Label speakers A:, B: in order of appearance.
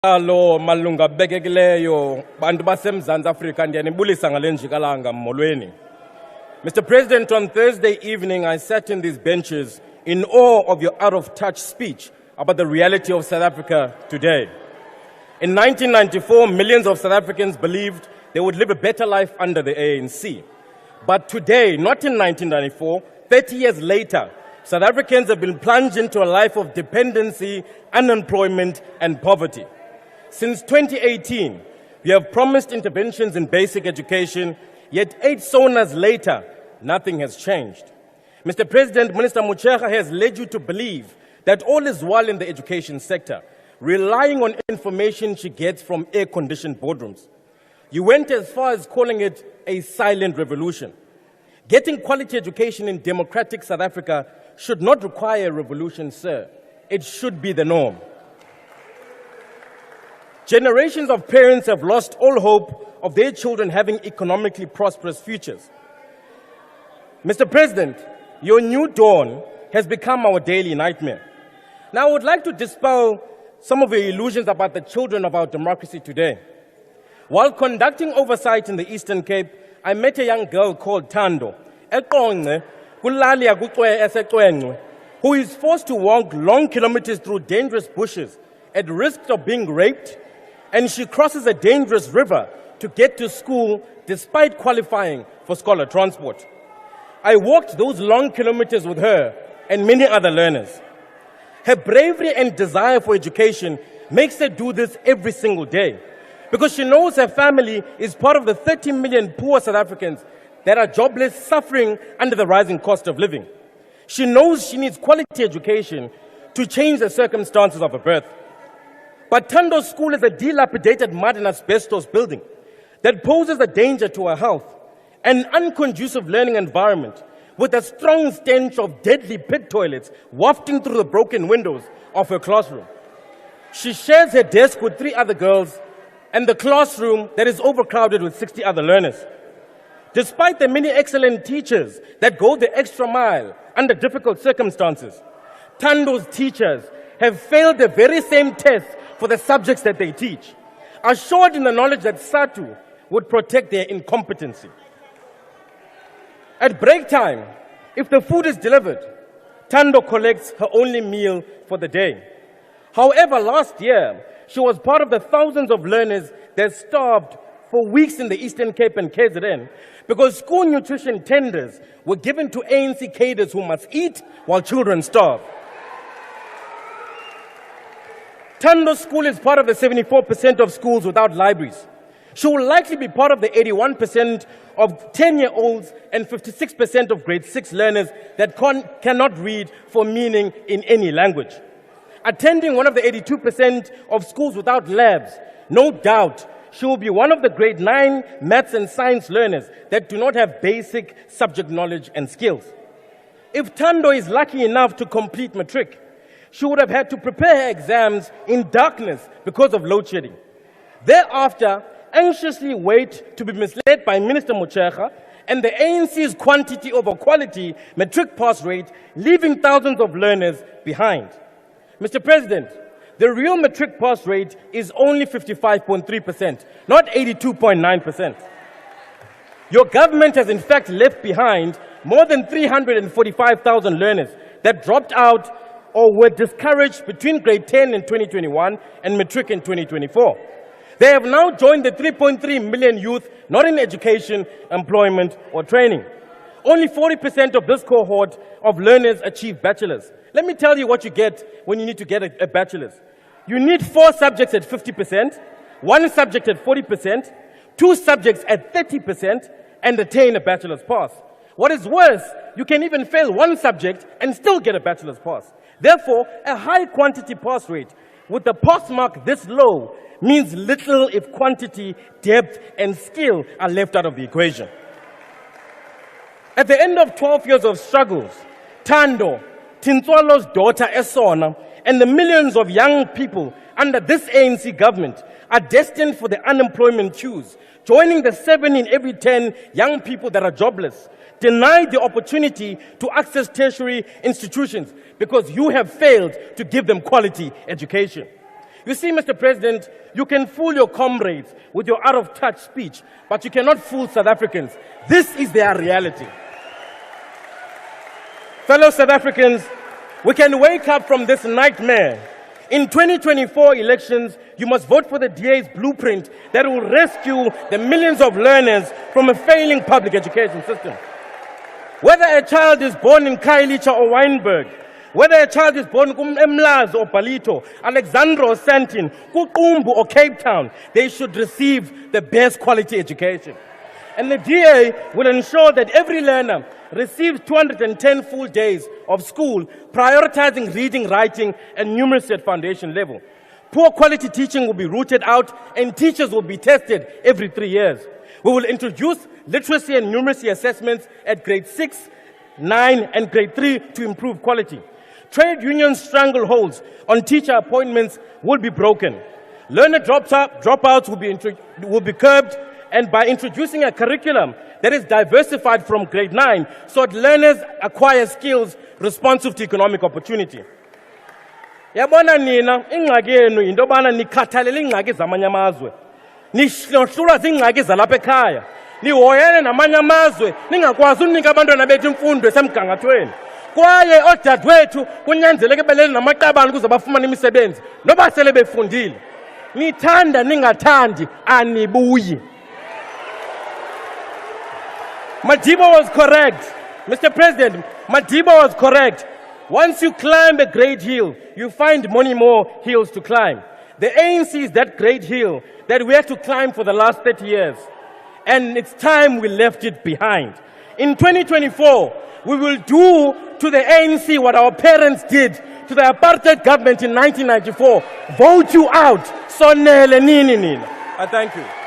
A: Lo malunga bekekileyo bantu baseMzantsi Afrika ndiyanibulisa ngale njikalanga molweni. Mr. President, on Thursday evening I sat in these benches in awe of your out-of-touch speech about the reality of South Africa today. In 1994, millions of South Africans believed they would live a better life under the ANC. But today, not in 1994, 30 years later, South Africans have been plunged into a life of dependency, unemployment, and poverty. Since 2018, we have promised interventions in basic education, yet 8 sonas later, nothing has changed. Mr. President, Minister Motshekga has led you to believe that all is well in the education sector, relying on information she gets from air-conditioned boardrooms. You went as far as calling it a silent revolution. Getting quality education in democratic South Africa should not require a revolution, sir. It should be the norm. Generations of parents have lost all hope of their children having economically prosperous futures. Mr. President, your new dawn has become our daily nightmare. Now, I would like to dispel some of your illusions about the children of our democracy today. While conducting oversight in the Eastern Cape, I met a young girl called Thando, who is forced to walk long kilometers through dangerous bushes at risk of being raped, and she crosses a dangerous river to get to school despite qualifying for scholar transport. I walked those long kilometers with her and many other learners. Her bravery and desire for education makes her do this every single day because she knows her family is part of the 30 million poor South Africans that are jobless, suffering under the rising cost of living. She knows she needs quality education to change the circumstances of her birth. But Thando's school is a dilapidated mud and asbestos building that poses a danger to her health, an unconducive learning environment with a strong stench of deadly pit toilets wafting through the broken windows of her classroom. She shares her desk with 3 other girls and the classroom that is overcrowded with 60 other learners. Despite the many excellent teachers that go the extra mile under difficult circumstances, Thando's teachers have failed the very same tests for the subjects that they teach, assured in the knowledge that SATU would protect their incompetency. At break time, if the food is delivered, Thando collects her only meal for the day. However, last year, she was part of the thousands of learners that starved for weeks in the Eastern Cape and KZN because school nutrition tenders were given to ANC cadres who must eat while children starve. Thando's school is part of the 74% of schools without libraries. She will likely be part of the 81% of 10-year-olds and 56% of grade 6 learners that cannot read for meaning in any language. Attending one of the 82% of schools without labs, no doubt she will be one of the grade 9 maths and science learners that do not have basic subject knowledge and skills. If Thando is lucky enough to complete matric, she would have had to prepare her exams in darkness because of load shedding. Thereafter, anxiously wait to be misled by Minister Motshekga and the ANC's quantity over quality matric pass rate, leaving thousands of learners behind. Mr. President, the real matric pass rate is only 55.3%, not 82.9%. Your government has in fact left behind more than 345,000 learners that dropped out or were discouraged between grade 10 in 2021 and matric in 2024. They have now joined the 3.3 million youth not in education, employment, or training. Only 40% of this cohort of learners achieve bachelors. Let me tell you what you get when you need to get a bachelor's. You need 4 subjects at 50%, 1 subject at 40%, 2 subjects at 30%, and attain a bachelor's pass. What is worse, you can even fail 1 subject and still get a bachelor's pass. Therefore, a high quantity pass rate with the pass mark this low means little if quantity, depth, and skill are left out of the equation. At the end of 12 years of struggles, Thando, Tintswalo's daughter Esona, and the millions of young people under this ANC government are destined for the unemployment queues, joining the 7 in every 10 young people that are jobless, denied the opportunity to access tertiary institutions because you have failed to give them quality education. You see, Mr. President, you can fool your comrades with your out-of-touch speech, but you cannot fool South Africans. This is their reality. Fellow South Africans, we can wake up from this nightmare. In 2024 elections, you must vote for the DA's blueprint that will rescue the millions of learners from a failing public education system. Whether a child is born in Khayelitsha or Wynberg, whether a child is born in Emlazi or Palito, Alexandra or Sandton, Kuqumbu or Cape Town, they should receive the best quality education. And the DA will ensure that every learner receives 210 full days of school, prioritizing reading, writing, and numeracy at foundation level. Poor quality teaching will be rooted out, and teachers will be tested every 3 years. We will introduce literacy and numeracy assessments at grade 6, 9, and grade 3 to improve quality. Trade union strangleholds on teacher appointments will be broken. Learner dropouts will be curbed, and by introducing a curriculum that is diversified from grade 9 so that learners acquire skills responsive to economic opportunity. Yabona nina ingxaki yenu into yobana nikhathalele ingxaki zamanye amazwe. Nihlulwa ziingxaki zalapha ekhaya. Nihoyene namanye amazwe ningakwazi unika abantwana bethu imfundo esemgangathweni. Kwaye odadewethu kunyanzeleke belele namaqabane ukuze bafumane imisebenzi noba sele befundile. Nithanda ningathandi anibuyi. Madiba was correct. Mr. President, Madiba was correct. Once you climb a great hill, you find many more hills to climb. The ANC is that great hill that we had to climb for the last 30 years. And it's time we left it behind. In 2024, we will do to the ANC what our parents did to the apartheid government in 1994. Vote you out. Sonele nini nini. I thank you.